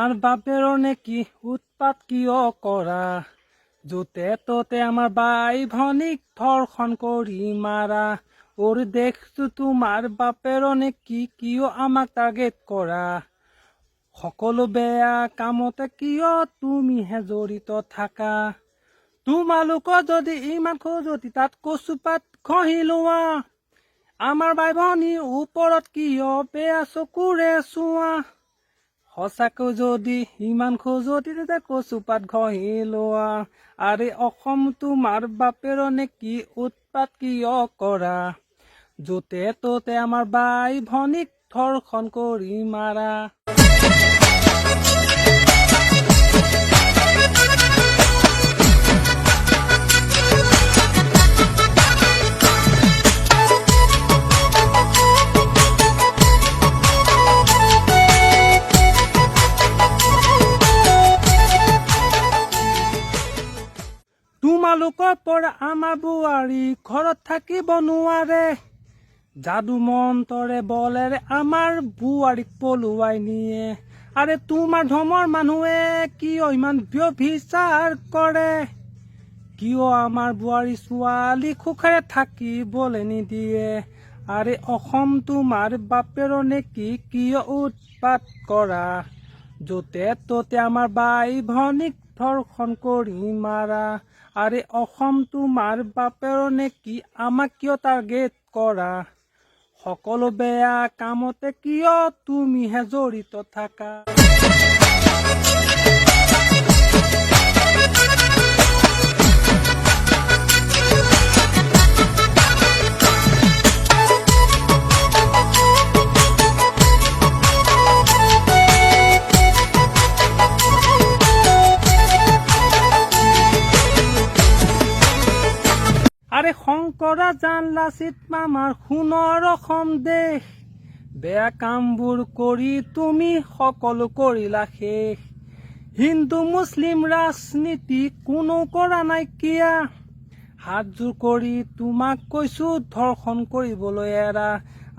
আমার বাপের নেকি উৎপাত কিয় করা, যতে ততে আমার ভাই ভনিক ধর্ষণ করি মারা। ওর দেখছো তোমার বাপের নেকি কিয় আমাক টার্গেট করা, সকলো বেয়া কামতে কিয় তুমিহে জড়িত থাকা। তোমালোকৰ যদি ইমান খজুৱতি তাত কচুপাত ঘঁহি লোৱা, আমাৰ ভাই ভনীৰ ওপৰত কিয় বেয়া চকুৰে চোৱা। সঁচাকৈ যদি ইমান খজুৱতি তেতিয়া কচুপাত ঘঁহি লোৱা। আৰে অসম তোমাৰ বাপেৰ নেকি উৎপাত কিয় কৰা, যতে ততে আমাৰ ভাই ভনীক ধৰ্ষণ কৰি মাৰা। তোমালোকৰ পৰা আমাৰ বোৱাৰী ঘৰত থাকিব নোৱাৰে, যাদু মন্ত্ৰৰে বলেৰে আমাৰ বোৱাৰীক পলুৱাই নিয়ে। আৰে তোমাৰ ধৰ্মৰ মানুহে কিয় ইমান ব্যভিচাৰ কৰে, কিয় আমাৰ বোৱাৰী ছোৱালী সুখেৰে থাকিবলৈ নিদিয়ে। আৰে অসম তোমাৰ বাপেৰ নেকি কিয় উৎপাত কৰা, যতে ততে আমাৰ ভাই ভনীক ধৰ্ষণ কৰি মাৰা। আৰে অসম তোমাৰ বাপেৰ নেকি আমাক কিয় টাৰ্গেট কৰা, সকলো বেয়া কামতে কিয় তুমিহে জড়িত থাকা। আৰে শংকৰা জানলা চিত মামাৰ সোণৰ অসম দেশ, বেয়া কামবোৰ কৰি তুমি সকলো কৰিলা শেষ। হিন্দু মুছলিম ৰাজনীতি কোনো কৰা নাইকিয়া, হাতযোৰ কৰি তোমাক কৈছো ধৰ্ষণ কৰিবলৈ এৰা।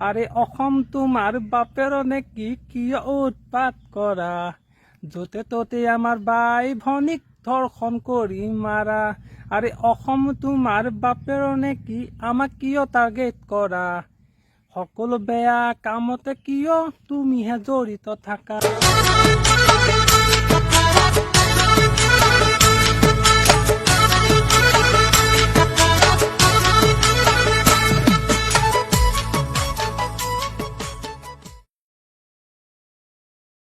আৰে অসম তোমাৰ বাপেৰ নেকি কিয় উৎপাত কৰা, যতে ততে আমাৰ ভাই ভনীক ধৰ্ষণ কৰি মাৰা। আৰে অসম তোমাৰ বাপেৰ নেকি আমাক কিয় টাৰ্গেট কৰা, সকলো বেয়া কামতে কিয় তুমিহে জড়িত থাকা।